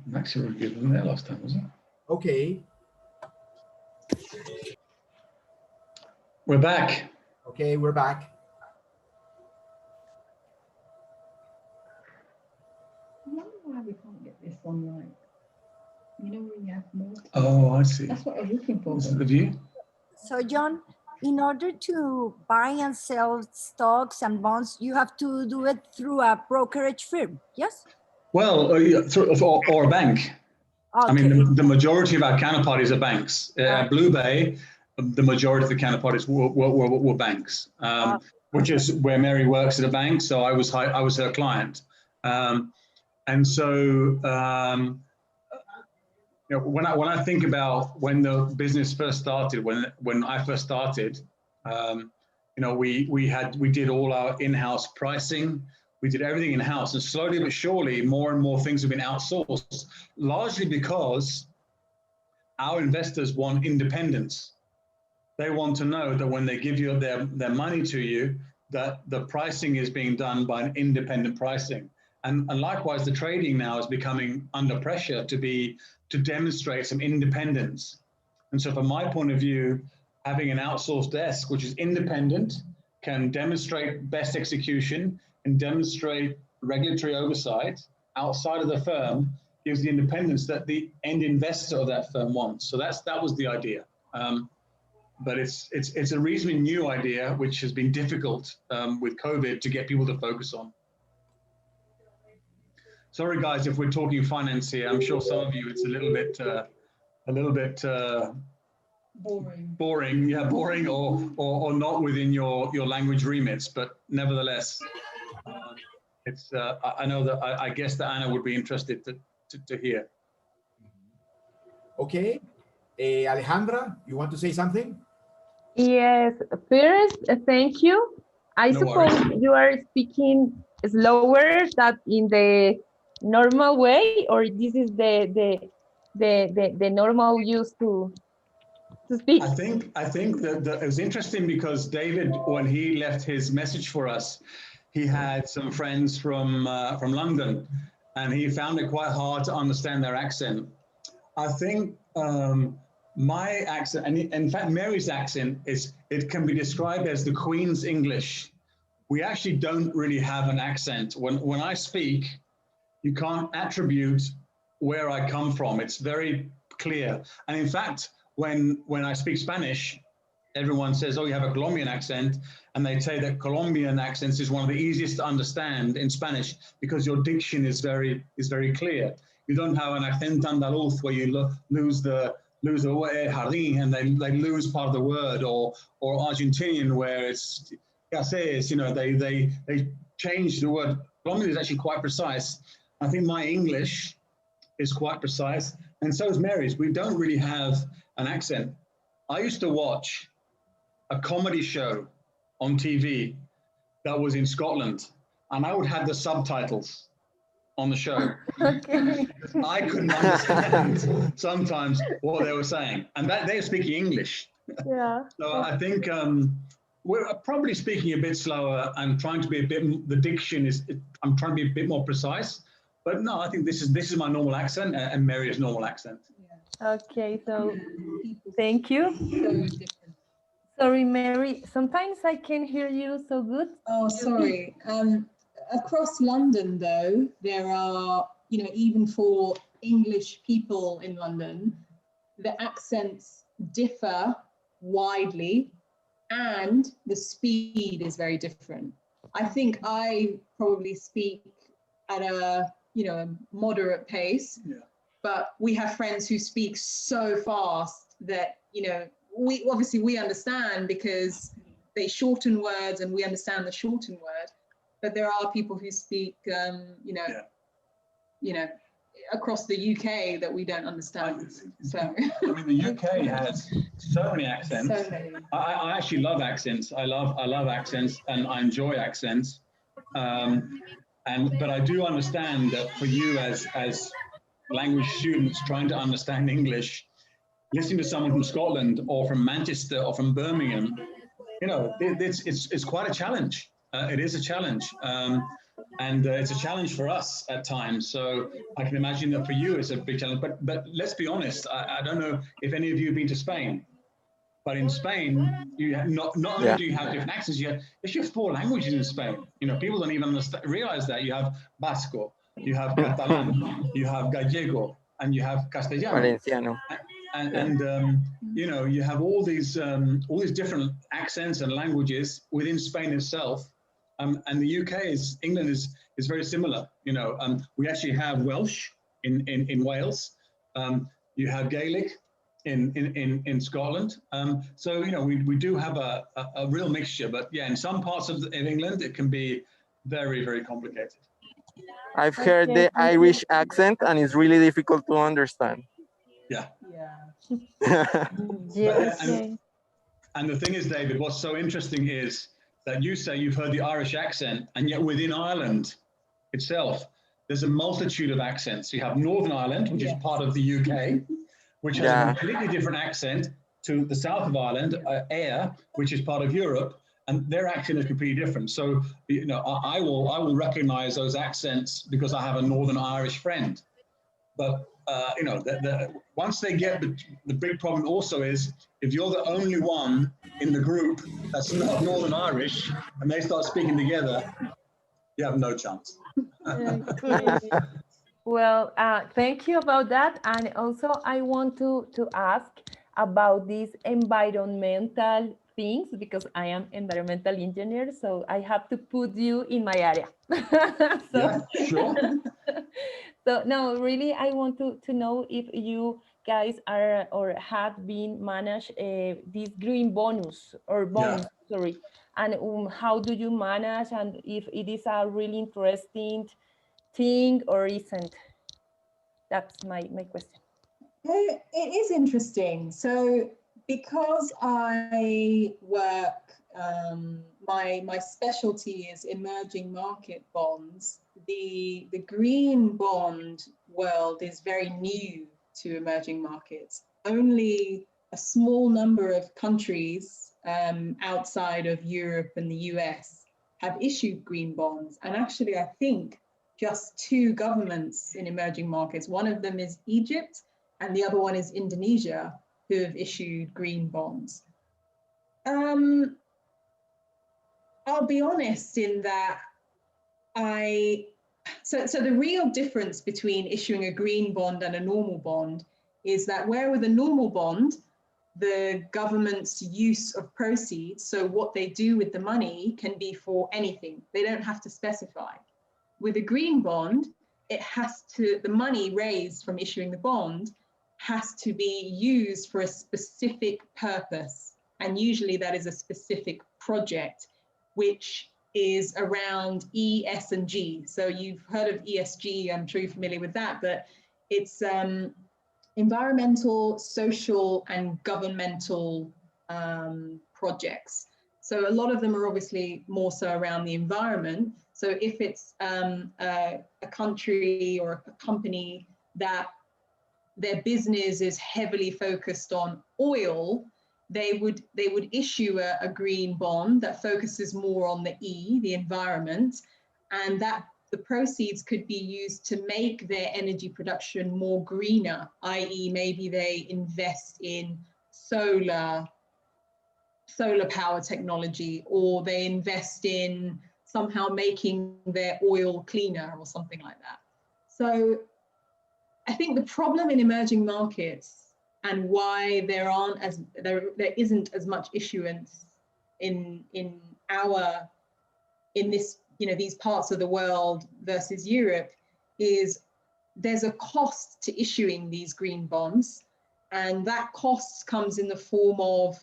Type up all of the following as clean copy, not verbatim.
Max was given there last time, wasn't it? Okay. We're back. Okay, we're back. I wonder why we can't get this on, like, you know, when you have more. Oh, I see. That's what I was looking for. This is the view. So John, in order to buy and sell stocks and bonds, you have to do it through a brokerage firm, yes? Well, or a bank. Okay. I mean, the majority of our counterparties are banks. Blue Bay, the majority of the counterparties were banks, which is where Mary works at a bank. So I was her client, and so you know, when I think about when the business first started, when I first started, you know, we did all our in-house pricing. We did everything in-house, and slowly but surely, more and more things have been outsourced, largely because our investors want independence. They want to know that when they give you their money to you, that the pricing is being done by an independent pricing. And likewise, the trading now is becoming under pressure to demonstrate some independence. And so from my point of view, having an outsourced desk, which is independent, can demonstrate best execution and demonstrate regulatory oversight outside of the firm, gives the independence that the end investor of that firm wants. So that was the idea. But it's a reasonably new idea, which has been difficult with COVID to get people to focus on. Sorry, guys, if we're talking finance here. I'm sure some of you it's a little bit boring, yeah, boring, or not within your language remits. But nevertheless, it's I know that I guess that Anna would be interested to hear. Okay, Alejandra, you want to say something? Yes, first, thank you. I suppose you are speaking slower than in the normal way, or this is the normal use to speak? I think that it was interesting because David, when he left his message for us, he had some friends from London, and he found it quite hard to understand their accent. I think my accent, and in fact Mary's accent, it can be described as the Queen's English. We actually don't really have an accent. When I speak, you can't attribute where I come from. It's very clear. And in fact, when I speak Spanish, everyone says, oh, you have a Colombian accent. And they say that Colombian accents is one of the easiest to understand in Spanish because your diction is very clear. You don't have an accent andaluz where you lose the jardín and they lose part of the word, or Argentinian where it's, you know, they change the word. Colombian is actually quite precise. I think my English is quite precise, and so is Mary's. We don't really have an accent. I used to watch a comedy show on TV that was in Scotland, and I would have the subtitles on the show. Okay. I couldn't understand sometimes what they were saying, and that they're speaking English. Yeah. So I think we're probably speaking a bit slower and trying to be a bit. The diction is. I'm trying to be a bit more precise. But no, I think this is my normal accent and Mary's normal accent. Okay, so thank you. Sorry, Mary, sometimes I can't hear you so good. Oh, sorry. Across London, though, there are, you know, even for English people in London, the accents differ widely and the speed is very different. I think I probably speak at a moderate pace, but we have friends who speak so fast that, you know, we understand because they shorten words and we understand the shortened word, but there are people who speak, across the UK that we don't understand. So I mean, the UK has so many accents. So many. I actually love accents. I love accents and I enjoy accents. But I do understand that for you as language students trying to understand English, listening to someone from Scotland or from Manchester or from Birmingham, you know, it's quite a challenge. It is a challenge. And it's a challenge for us at times. So I can imagine that for you it's a big challenge. But let's be honest, I don't know if any of you have been to Spain, but in Spain, you have not only do you have different accents, you have 4 languages in Spain. You know, people don't even realize that. You have Basco, you have Catalan, you have Gallego, and you have Castellano. Valenciano. And you know, you have all these different accents and languages within Spain itself. And the England is very similar. You know, we actually have Welsh in Wales. You have Gaelic in Scotland. So, you know, we do have a real mixture. But yeah, in some parts of England, it can be very, very complicated. I've heard the Irish accent, and it's really difficult to understand. Yeah. Yes. And the thing is, David, what's so interesting is that you say you've heard the Irish accent, and yet within Ireland itself, there's a multitude of accents. You have Northern Ireland, which is part of the UK, which has a completely different accent to the south of Ireland, Ayr, which is part of Europe, and their accent is completely different. So, you know, I will recognize those accents because I have a Northern Irish friend. But you know, once they get the big problem also is if you're the only one in the group that's not Northern Irish and they start speaking together, you have no chance. Well, thank you about that. And also I want to ask about these environmental things, because I am environmental engineer, so I have to put you in my area. Yeah, sure. So no, really, I want to know if you guys are or have been managed this green bonus or bonus, sorry, and how do you manage, and if it is a really interesting thing or isn't? That's my question. It is interesting. So because I work, my specialty is emerging market bonds, the green bond world is very new to emerging markets. Only a small number of countries outside of Europe and the US have issued green bonds. And actually, I think just 2 governments in emerging markets. One of them is Egypt and the other one is Indonesia, who have issued green bonds. I'll be honest in that so the real difference between issuing a green bond and a normal bond is that where with a normal bond, the government's use of proceeds, so what they do with the money, can be for anything. They don't have to specify. With a green bond, the money raised from issuing the bond has to be used for a specific purpose. And usually that is a specific project, which is around E, S, and G. So you've heard of ESG, I'm sure you're familiar with that, but it's environmental, social, and governmental projects. So a lot of them are obviously more so around the environment. So if it's a country or a company that their business is heavily focused on oil, they would issue a green bond that focuses more on the E, the environment, and that the proceeds could be used to make their energy production more greener, i.e. maybe they invest in solar power technology, or they invest in somehow making their oil cleaner or something like that. So I think the problem in emerging markets and why there isn't as much issuance in this, you know, these parts of the world versus Europe is there's a cost to issuing these green bonds, and that cost comes in the form of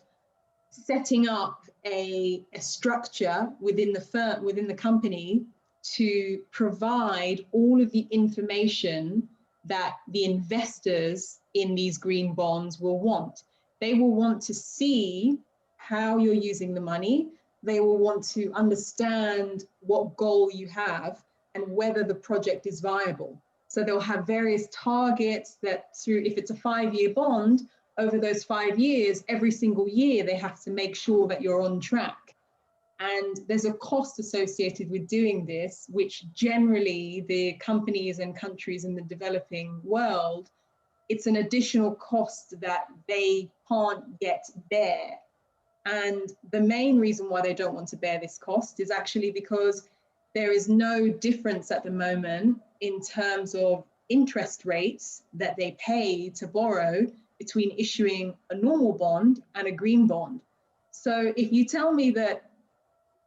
setting up a structure within the company to provide all of the information that the investors in these green bonds will want. They will want to see how you're using the money. They will want to understand what goal you have and whether the project is viable. So they'll have various targets that if it's a 5-year bond, over those 5 years, every single year, they have to make sure that you're on track. And there's a cost associated with doing this, which generally the companies and countries in the developing world, it's an additional cost that they can't yet bear. And the main reason why they don't want to bear this cost is actually because there is no difference at the moment in terms of interest rates that they pay to borrow between issuing a normal bond and a green bond. So if you tell me that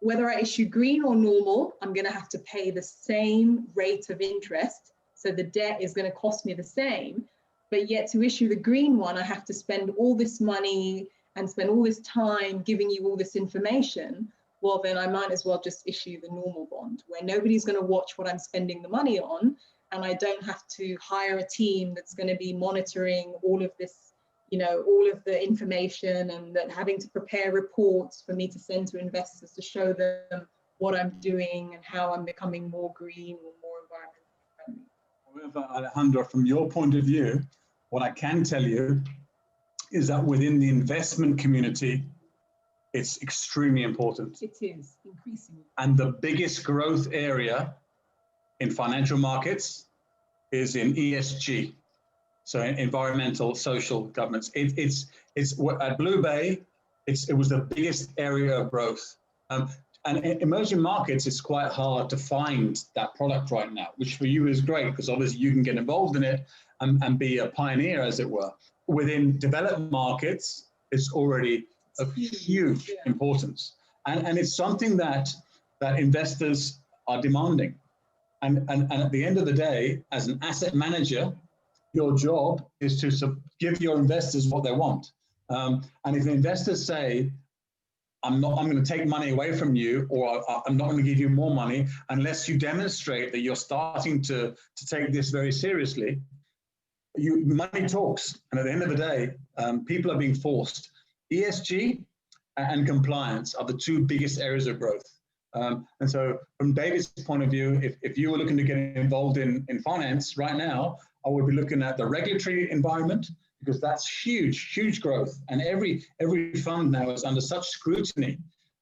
whether I issue green or normal, I'm going to have to pay the same rate of interest. So the debt is going to cost me the same. But yet to issue the green one, I have to spend all this money and spend all this time giving you all this information. Well, then I might as well just issue the normal bond where nobody's going to watch what I'm spending the money on. And I don't have to hire a team that's going to be monitoring all of this, you know, all of the information, and that having to prepare reports for me to send to investors to show them what I'm doing and how I'm becoming more green or more environmentally friendly. However, Alejandra, from your point of view, what I can tell you is that within the investment community, it's extremely important. It is increasingly. And the biggest growth area in financial markets is in ESG. So environmental, social governance. It's at Blue Bay, it was the biggest area of growth. And in emerging markets, it's quite hard to find that product right now, which for you is great because obviously you can get involved in it and be a pioneer, as it were. Within developed markets, it's already of huge importance. And it's something that investors are demanding. And at the end of the day, as an asset manager, your job is to give your investors what they want. And if the investors say, I'm going to take money away from you, or I'm not going to give you more money unless you demonstrate that you're starting to take this very seriously, money talks. And at the end of the day, people are being forced. ESG and compliance are the two biggest areas of growth. And so from David's point of view, if you were looking to get involved in finance right now, I would be looking at the regulatory environment, because that's huge growth. And every fund now is under such scrutiny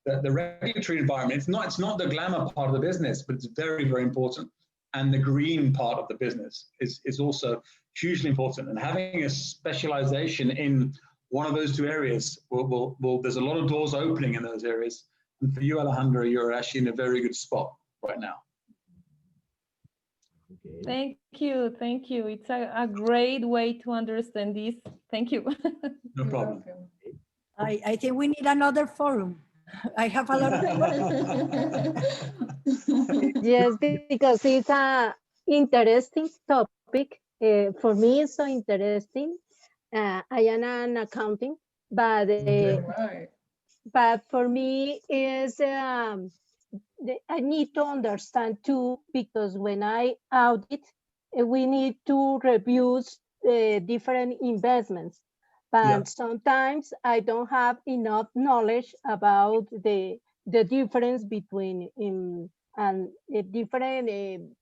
that the regulatory environment, it's not the glamour part of the business, but it's very, very important. And the green part of the business is also hugely important. And having a specialization in one of those two areas, there's a lot of doors opening in those areas. And for you, Alejandra, you're actually in a very good spot right now. Okay. Thank you. It's a great way to understand this. Thank you. No problem. I think we need another forum. I have a lot of Yes, because it's a interesting topic. For me, it's so interesting. I am an accounting, but but for me is I need to understand too, because when I audit, we need to review different investments. But sometimes I don't have enough knowledge about the difference between and different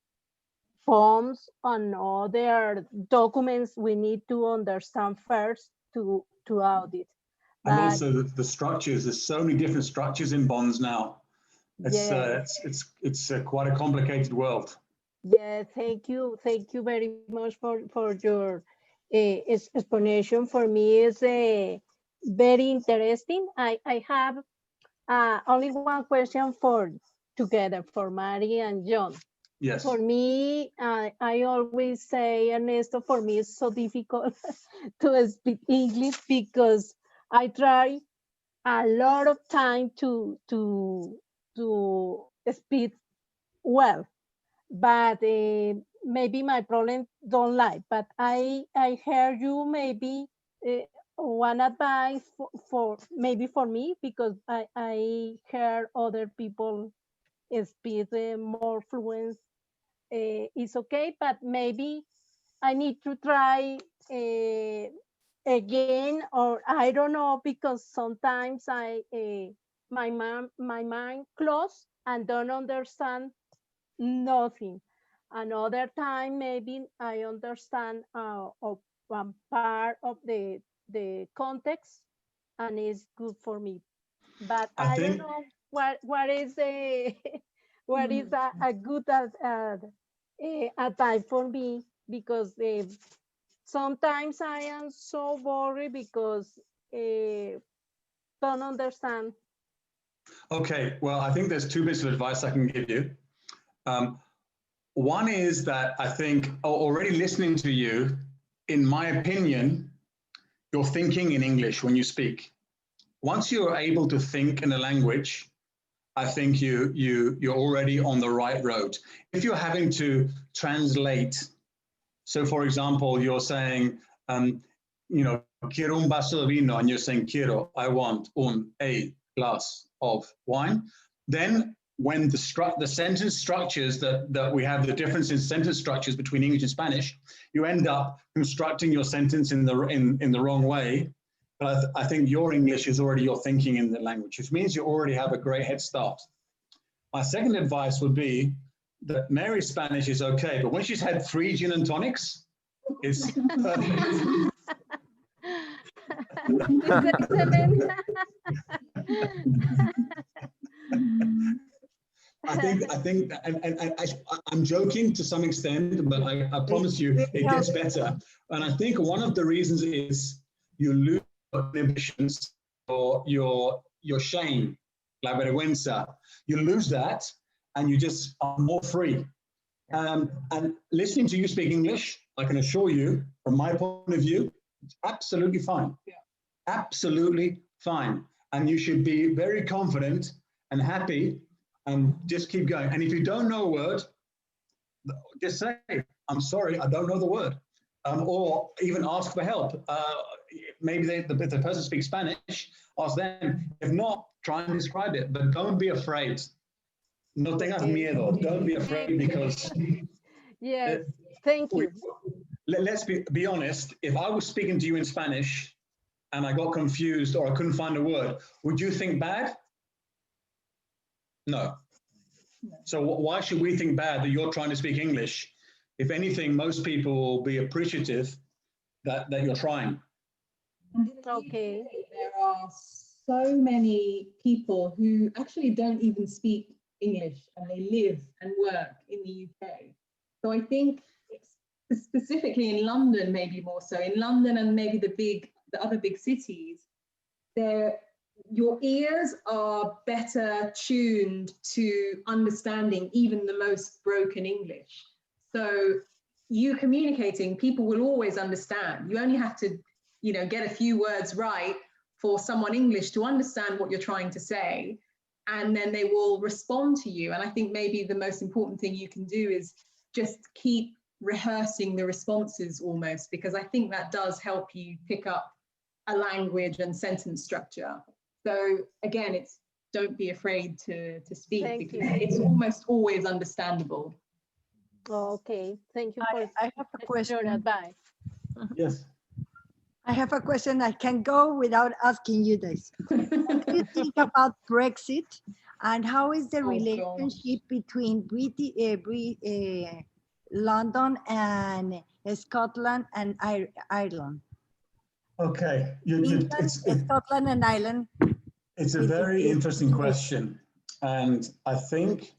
forms and other documents we need to understand first to audit. And also the structures, there's so many different structures in bonds now. It's quite a complicated world. Yeah, thank you very much for your explanation. For me, it's very interesting. I have only one question for Mari and John. Yes. For me, I always say, Ernesto, for me it's so difficult to speak English because I try a lot of time to speak well, but maybe my problem don't lie. But I heard you maybe one advice for maybe for me, because I heard other people speak more fluent. It's okay, but maybe I need to try again, or I don't know, because sometimes my mind closed and don't understand nothing. Another time maybe I understand of one part of the context, and it's good for me. But I don't know what is a what is a good advice for me, because sometimes I am so worried because don't understand. Okay, well, I think there's two bits of advice I can give you. One is that I think already listening to you, in my opinion, you're thinking in English when you speak. Once you're able to think in a language, I think you're already on the right road. If you're having to translate, so for example, you're saying, quiero un vaso de vino, and you're saying quiero, I want a glass of wine, then when the sentence structures that we have, the difference in sentence structures between English and Spanish, you end up constructing your sentence in the wrong way. But I think your English is already your thinking in the language, which means you already have a great head start. My second advice would be that Mary's Spanish is okay, but when she's had 3 gin and tonics, it's perfect. Excellent. I think, and I'm joking to some extent, but I promise you it gets better. And I think one of the reasons is you lose your inhibitions or your shame, la vergüenza. You lose that, and you just are more free. And listening to you speak English, I can assure you, from my point of view, it's absolutely fine. Yeah. Absolutely fine. And you should be very confident and happy and just keep going. And if you don't know a word, just say, I'm sorry, I don't know the word. Or even ask for help. Maybe the person speaks Spanish, ask them. If not, try and describe it, but don't be afraid. No tengas miedo. Don't be afraid, because... Yes, thank you. Let's be honest. If I was speaking to you in Spanish and I got confused or I couldn't find a word, would you think bad? No. So why should we think bad that you're trying to speak English? If anything, most people will be appreciative that you're trying. Okay. There are so many people who actually don't even speak English, and they live and work in the UK. So I think specifically in London, maybe more so, in London and maybe the other big cities, your ears are better tuned to understanding even the most broken English. So you communicating, people will always understand. You only have to, get a few words right for someone English to understand what you're trying to say, and then they will respond to you. And I think maybe the most important thing you can do is just keep rehearsing the responses almost, because I think that does help you pick up a language and sentence structure. So again, don't be afraid to speak. Thank because you. It's almost always understandable. Okay, thank you for I have a question. your advice. Yes. I have a question. I can go without asking you this. What do you think about Brexit, and how is the relationship between London and Scotland and Ireland? Okay. Scotland and Ireland. It's a very interesting question. And I think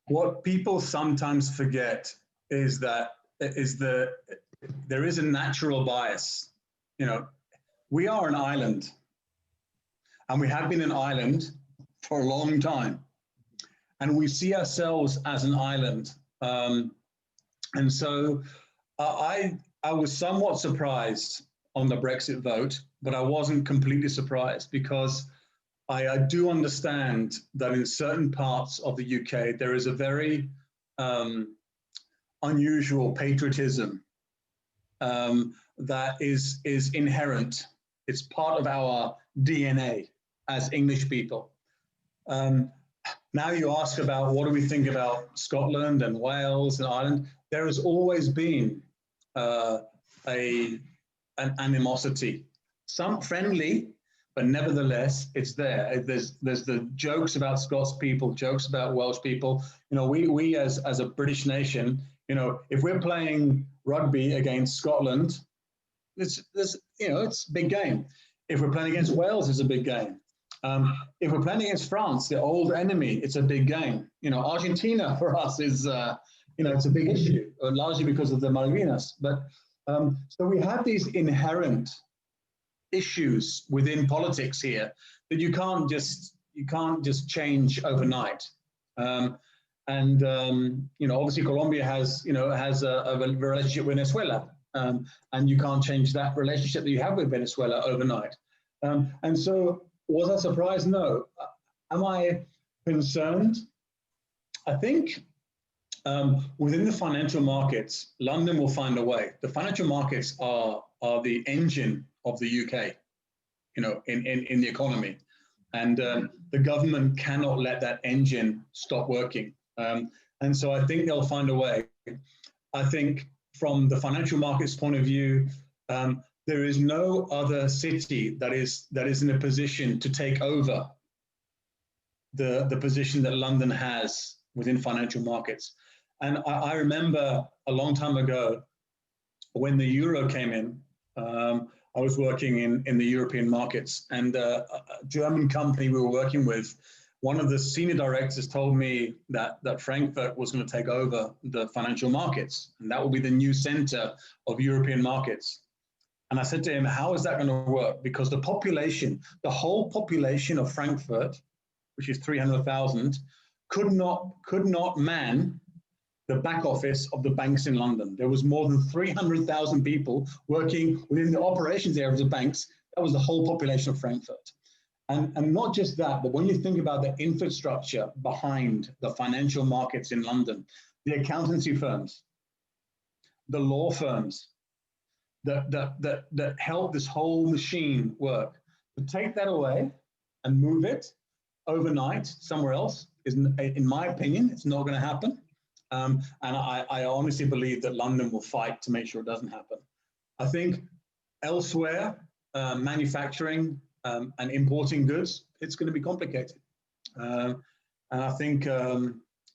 what people sometimes forget is that there is a natural bias. We are an island, and we have been an island for a long time, and we see ourselves as an island. And so I was somewhat surprised on the Brexit vote, but I wasn't completely surprised, because I do understand that in certain parts of the UK, there is a very unusual patriotism that is inherent. It's part of our DNA as English people. Now you ask about what do we think about Scotland and Wales and Ireland. There has always been an animosity, some friendly, but nevertheless, it's there. There's the jokes about Scots people, jokes about Welsh people. We as a British nation, if we're playing rugby against Scotland, it's a big game. If we're playing against Wales, it's a big game. If we're playing against France, the old enemy, it's a big game. You know, Argentina for us is, you know, it's a big issue, largely because of the Malvinas. But so we have these inherent issues within politics here that you can't just change overnight. You know, obviously Colombia has a relationship with Venezuela, and you can't change that relationship that you have with Venezuela overnight. And so, was I surprised? No. Am I concerned? I think within the financial markets, London will find a way. The financial markets are the engine of the UK, you know, in the economy. And the government cannot let that engine stop working. And so I think they'll find a way. I think from the financial markets point of view, there is no other city that is in a position to take over the position that London has within financial markets. And I remember a long time ago when the euro came in, I was working in the European markets, and a German company we were working with, one of the senior directors told me that Frankfurt was going to take over the financial markets, and that will be the new center of European markets. And I said to him, how is that going to work? Because the population, the whole population of Frankfurt, which is 300,000, could not man the back office of the banks in London. There was more than 300,000 people working within the operations area of the banks. That was the whole population of Frankfurt. And not just that, but when you think about the infrastructure behind the financial markets in London, the accountancy firms, the law firms that help this whole machine work, to take that away and move it overnight somewhere else is, in my opinion, it's not going to happen. And I honestly believe that London will fight to make sure it doesn't happen. I think elsewhere, manufacturing and importing goods, it's going to be complicated. And I think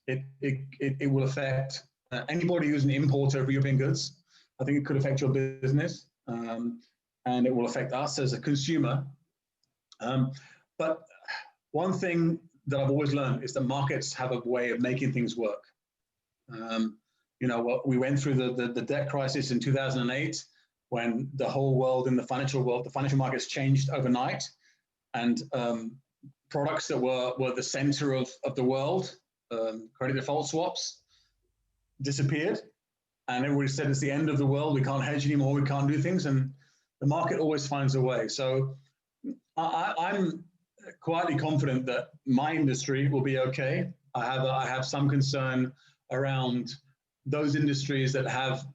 it will affect anybody who's an importer of European goods. I think it could affect your business, and it will affect us as a consumer. But one thing that I've always learned is that markets have a way of making things work. You know, we went through the debt crisis in 2008, when the whole world in the financial markets changed overnight, and products that were the center of the world, credit default swaps, disappeared. And everybody said it's the end of the world, we can't hedge anymore, we can't do things, and the market always finds a way. So I'm quietly confident that my industry will be okay. I have some concern around those industries that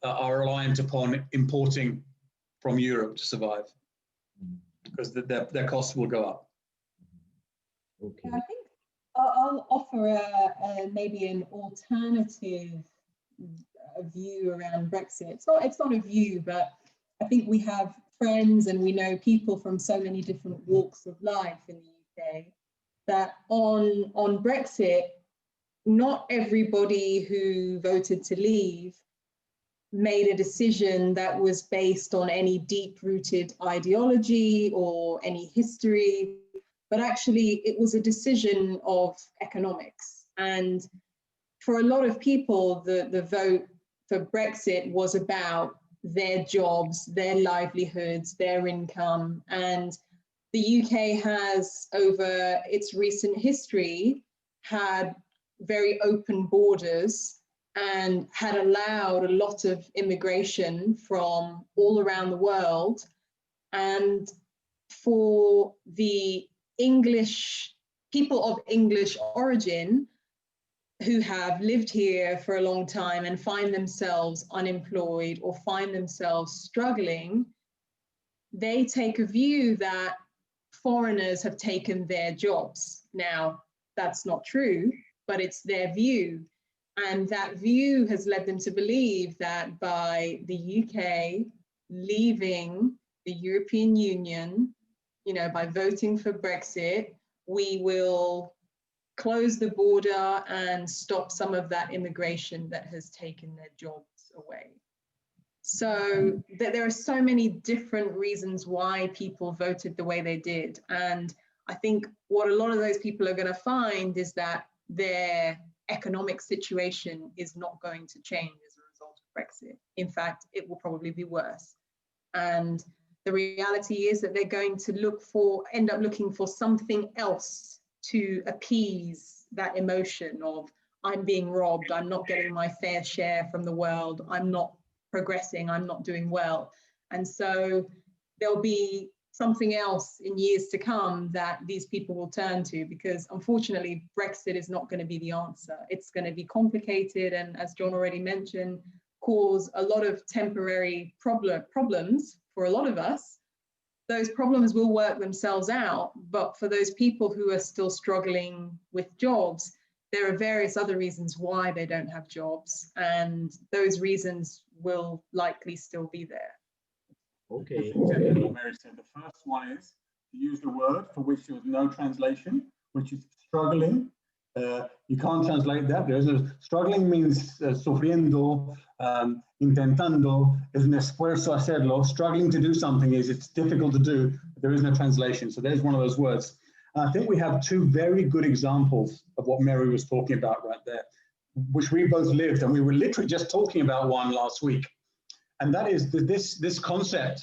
are reliant upon importing from Europe to survive, because their costs will go up. Okay. I think I'll offer maybe an alternative view around Brexit. It's not a view, but I think we have friends and we know people from so many different walks of life in the UK that on Brexit, not everybody who voted to leave made a decision that was based on any deep-rooted ideology or any history, but actually it was a decision of economics. And for a lot of people, the vote for Brexit was about their jobs, their livelihoods, their income. And the UK has, over its recent history, had very open borders and had allowed a lot of immigration from all around the world. And for the English, people of English origin who have lived here for a long time and find themselves unemployed or find themselves struggling, they take a view that foreigners have taken their jobs. Now, that's not true, but it's their view. And that view has led them to believe that by the UK leaving the European Union, you know, by voting for Brexit, we will close the border and stop some of that immigration that has taken their jobs away. So there are so many different reasons why people voted the way they did. And I think what a lot of those people are going to find is that their economic situation is not going to change as a result of Brexit. In fact, it will probably be worse. And the reality is that they're going to end up looking for something else to appease that emotion of, I'm being robbed, I'm not getting my fair share from the world, I'm not progressing, I'm not doing well. And so there'll be something else in years to come that these people will turn to, because unfortunately Brexit is not going to be the answer. It's going to be complicated, and as John already mentioned, cause a lot of temporary problems for a lot of us. Those problems will work themselves out, but for those people who are still struggling with jobs, there are various other reasons why they don't have jobs, and those reasons will likely still be there. Okay. Exactly what Mary said. The first one is to use the word for which there was no translation, which is struggling. You can't translate that. There's a struggling means sufriendo, intentando, es un esfuerzo hacerlo. Struggling to do something is it's difficult to do. But there is no translation. So there's one of those words. And I think we have two very good examples of what Mary was talking about right there, which we both lived, and we were literally just talking about one last week. And that is this concept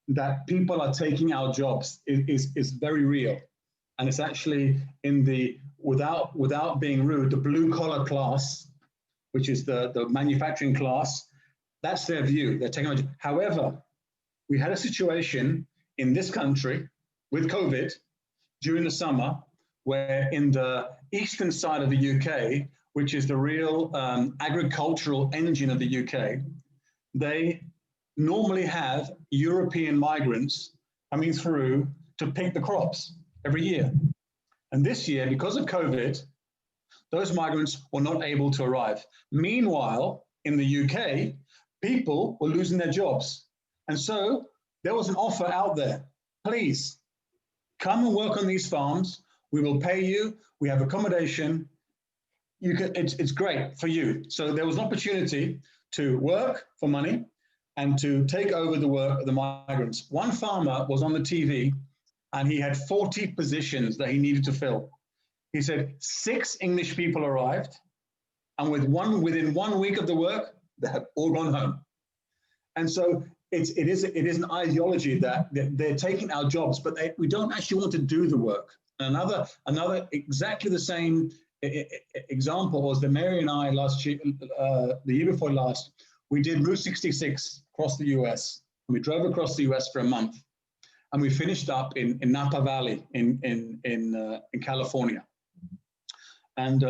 that people are taking our jobs is very real. And it's actually in the, without being rude, the blue collar class, which is the manufacturing class, that's their view, their technology. However, we had a situation in this country with COVID during the summer, where in the eastern side of the UK, which is the real agricultural engine of the UK, they normally have European migrants coming through to pick the crops every year. And this year, because of COVID, those migrants were not able to arrive. Meanwhile, in the UK, people were losing their jobs. And so there was an offer out there. Please, come and work on these farms. We will pay you. We have accommodation. You can, it's great for you. So there was an opportunity to work for money and to take over the work of the migrants. One farmer was on the TV and he had 40 positions that he needed to fill. He said 6 English people arrived, and within 1 week of the work, they have all gone home. And so it is an ideology that they're taking our jobs, but we don't actually want to do the work. Another exactly the same example was that Mary and I last year, the year before last, we did Route 66 across the US. And we drove across the US for a month, and we finished up in Napa Valley in California. And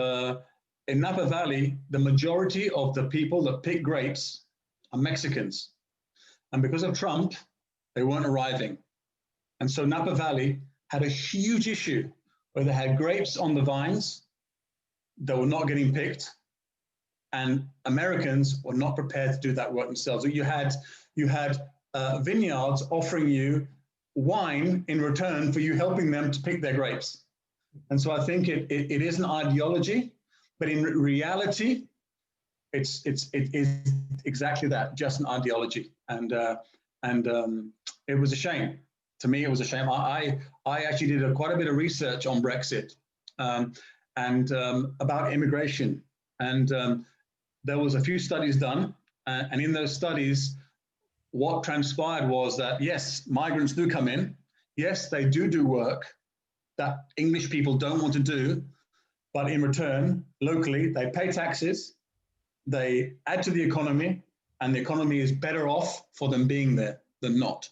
in Napa Valley, the majority of the people that pick grapes are Mexicans. And because of Trump, they weren't arriving. And so Napa Valley had a huge issue where they had grapes on the vines that were not getting picked, and Americans were not prepared to do that work themselves. So you had vineyards offering you wine in return for you helping them to pick their grapes. And so I think it is an ideology, but in reality, it is exactly that, just an ideology. And it was a shame. To me, it was a shame. I actually did quite a bit of research on Brexit and about immigration. And there was a few studies done. And in those studies, what transpired was that, yes, migrants do come in. Yes, they do work that English people don't want to do. But in return, locally, they pay taxes, they add to the economy, and the economy is better off for them being there than not.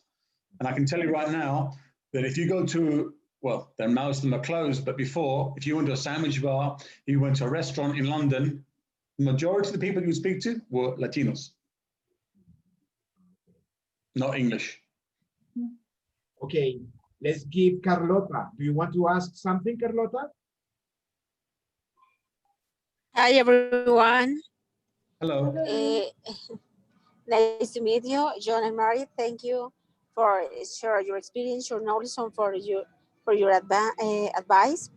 And I can tell you right now that if you go to, well, most of them are closed, but before, if you went to a sandwich bar, you went to a restaurant in London, the majority of the people you speak to were Latinos, not English. Okay, let's give Carlota. Do you want to ask something, Carlota? Hi, everyone. Hello. Nice to meet you, John and Mary. Thank you for sharing your experience, your knowledge, and for your advice.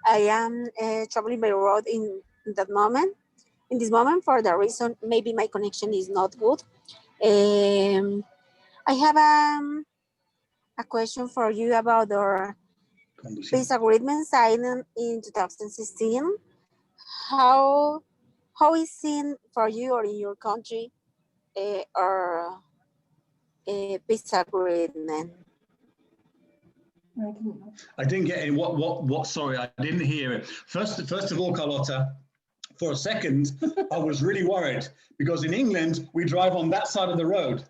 I am traveling by road in this moment for the reason maybe my connection is not good. I have a question for you about peace agreement signed in 2016. How is seen for you or in your country or a peace agreement? I didn't get any. What? Sorry, I didn't hear it. First of all, Carlota, for a second, I was really worried because in England, we drive on that side of the road.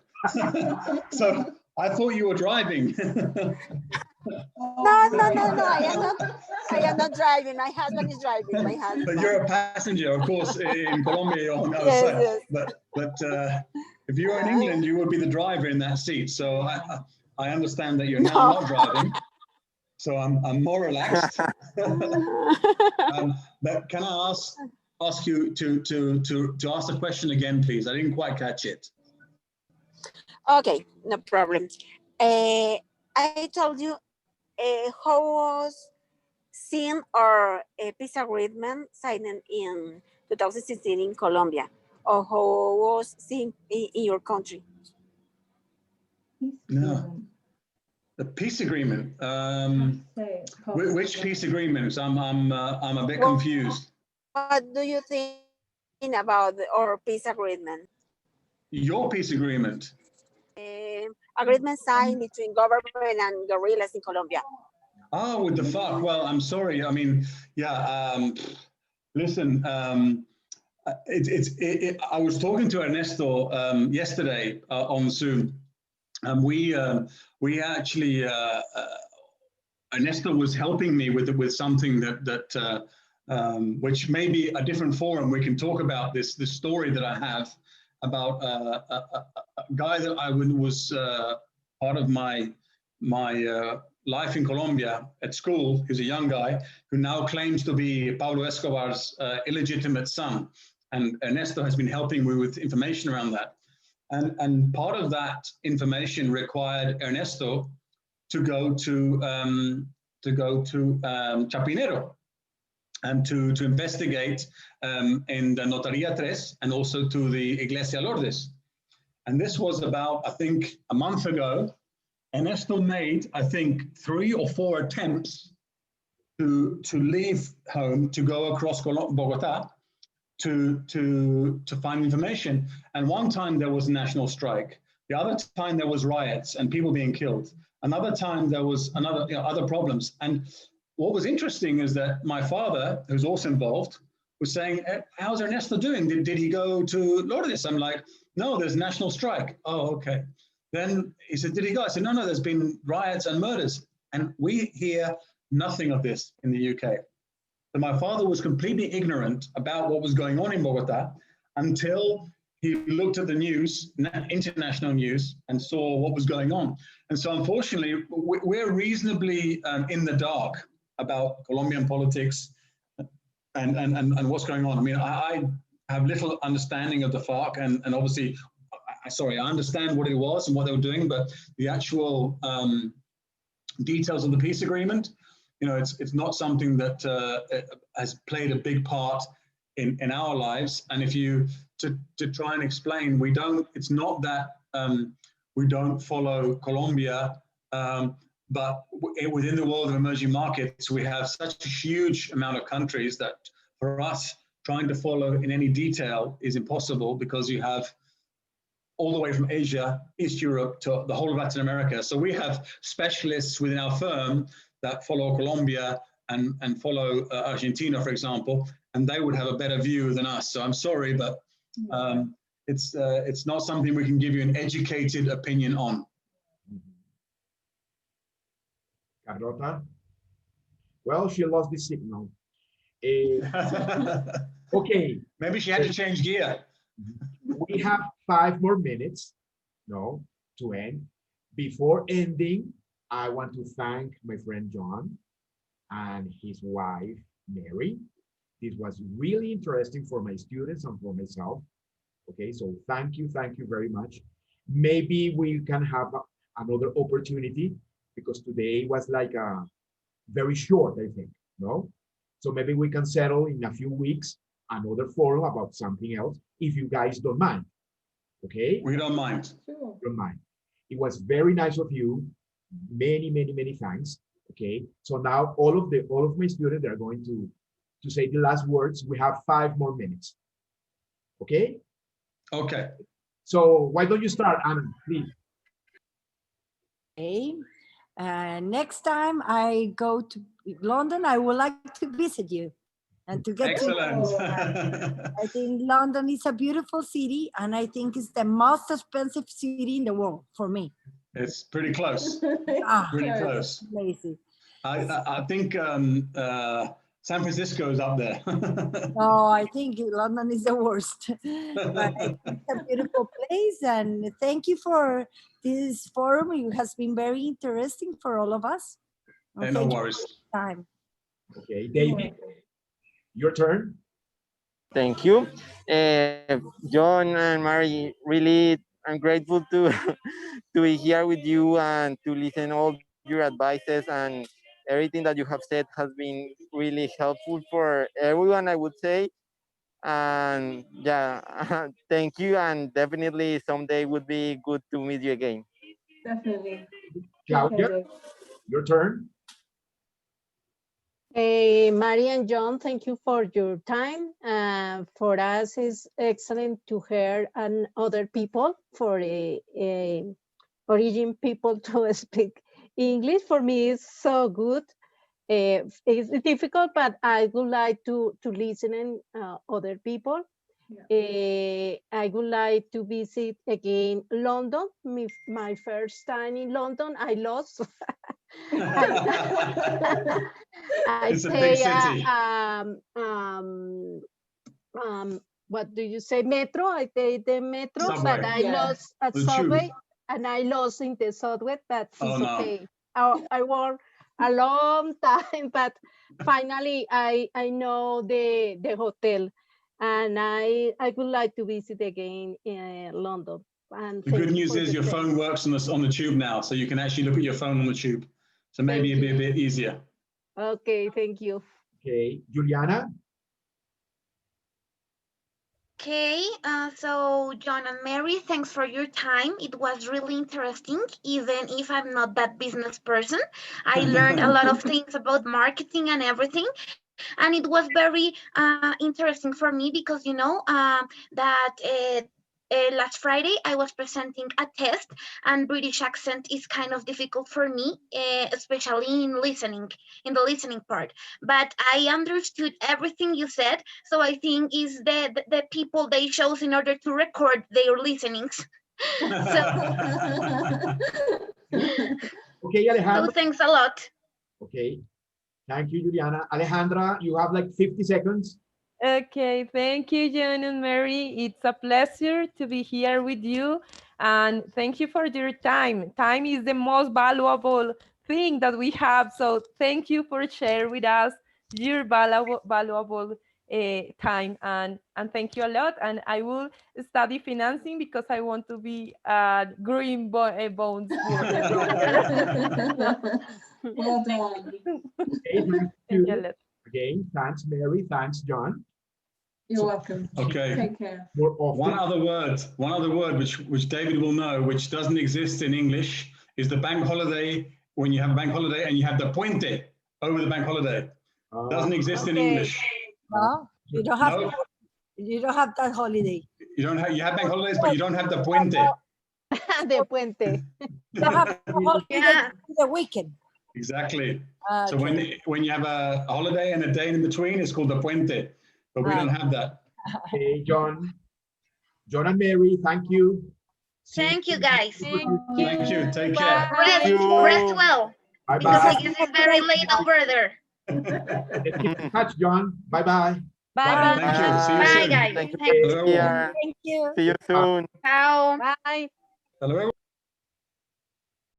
So I thought you were driving. No, I am not driving. My husband is driving. My husband. But you're a passenger, of course, in Colombia, you're on the other Yes, side. yes. But if you were in England, you would be the driver in that seat. So I understand that you're now not driving. So I'm more relaxed. But can I ask you to ask the question again, please? I didn't quite catch it. Okay, no problem. I told you how was seen or a peace agreement signed in 2016 in Colombia, or how was seen in your country? No. The peace agreement. Which peace agreements? I'm a bit confused. What do you think about our peace agreement? Your peace agreement. Agreement signed between government and guerrillas in Colombia. Oh, with the FARC. Well, I'm sorry. I mean, yeah. Listen, I was talking to Ernesto yesterday on Zoom, and we actually Ernesto was helping me with something that which may be a different forum. We can talk about this story that I have about a guy that I was part of my life in Colombia at school. He's a young guy who now claims to be Pablo Escobar's illegitimate son. And Ernesto has been helping me with information around that. And part of that information required Ernesto to go to Chapinero and to investigate in the Notaría 3 and also to the Iglesia Lourdes. And this was about, I think, a month ago. Ernesto made, I think, 3 or 4 attempts to leave home, to go across Bogota to find information. And one time there was a national strike. The other time there was riots and people being killed. Another time there was other problems. And what was interesting is that my father, who's also involved, was saying, how's Ernesto doing? Did he go to Lourdes? I'm like, no, there's national strike. Oh, okay. Then he said, did he go? I said, no, there's been riots and murders. And we hear nothing of this in the UK. So my father was completely ignorant about what was going on in Bogota until he looked at the news, international news, and saw what was going on. And so unfortunately, we're reasonably in the dark about Colombian politics and what's going on. I mean, I have little understanding of the FARC, and obviously, I understand what it was and what they were doing, but the actual details of the peace agreement, it's not something that has played a big part in our lives. And if you to try and explain, it's not that we don't follow Colombia, but within the world of emerging markets, we have such a huge amount of countries that for us, trying to follow in any detail is impossible because you have all the way from Asia, East Europe to the whole of Latin America. So we have specialists within our firm that follow Colombia and follow Argentina, for example, and they would have a better view than us. So I'm sorry, but it's not something we can give you an educated opinion on. Carlota? Well, she lost the signal. Okay. Maybe she had to change gear. We have 5 more minutes, to end. Before ending, I want to thank my friend John and his wife, Mary. This was really interesting for my students and for myself. Okay, so thank you very much. Maybe we can have another opportunity because today was like a very short, I think, no? So maybe we can settle in a few weeks another forum about something else, if you guys don't mind, okay? We don't mind. Sure. Don't mind. It was very nice of you. Many thanks, Okay, so now all of my students are going to say the last words. We have 5 more minutes. Okay? Okay. So why don't you start, Anna, please? Okay. Next time I go to London, I would like to visit you and to get Excellent. to I think London is a beautiful city, and I think it's the most expensive city in the world for me. It's pretty close. Pretty close. Lazy. I think San Francisco is up there. No, I think London is the worst. But I think it's a beautiful place, and thank you for this forum. It has been very interesting for all of us. Hey, no worries. Time. Okay, David, your turn. Thank you. John and Mary, really, I'm grateful to to be here with you and to listen all your advices, and everything that you have said has been really helpful for everyone, I would say. And yeah, thank you, and definitely someday would be good to meet you again. Definitely. Claudia, your turn. Mary and John, thank you for your time. For us, it's excellent to hear and other people, for origin people to speak English. For me, it's so good. It's difficult, but I would like to listen in other people. I would like to visit again London. My first time in London, I lost. It's a big city. What do you say? Metro. I take the metro, Subway. but I lost at The subway, tube. and I lost in the subway. But it's Oh, no. okay. I worked a long time, but finally I know the hotel, and I would like to visit again in London. And The good news is your phone works on the tube now, so you can actually look at your phone on the tube. So maybe it'll be a bit easier. Okay, thank you. Okay, Giuliana. Okay, so John and Mary, thanks for your time. It was really interesting, even if I'm not that business person. I learned a lot of things about marketing and everything. And it was very interesting for me because, you know, that last Friday I was presenting a test, and British accent is kind of difficult for me, especially in the listening part. But I understood everything you said, so I think is the people they chose in order to record their listenings. Okay, Alejandra. So thanks a lot. Okay, thank you, Juliana. Alejandra, you have like 50 seconds. Okay, thank you, John and Mary. It's a pleasure to be here with you, and thank you for your time. Time is the most valuable thing that we have, so thank you for sharing with us your valuable time, and thank you a lot. And I will study financing because I want to be green bonds. Well done. Okay, thank you. Again, thanks, Mary. Thanks, John. You're welcome. Okay. Take care. More often. One other word which David will know, which doesn't exist in English, is the bank holiday. When you have a bank holiday and you have the puente over the bank holiday, doesn't exist in English. No, you don't have. No? You don't have that holiday. You have bank holidays, but you don't have the puente. The puente. You don't have a holiday the weekend. Exactly. So when you have a holiday and a day in between, it's called the puente, but we don't have that. Okay, John and Mary, thank you. Thank you, guys. Thank you. Take care. Rest well. Bye Because bye. I guess it's very late over there. Let's keep in touch, John. Bye bye. Bye. Thank you. See you Bye, soon. guys. Thank you. Thanks. Yeah. Thank you. See you soon. Ciao. Bye. Hasta luego.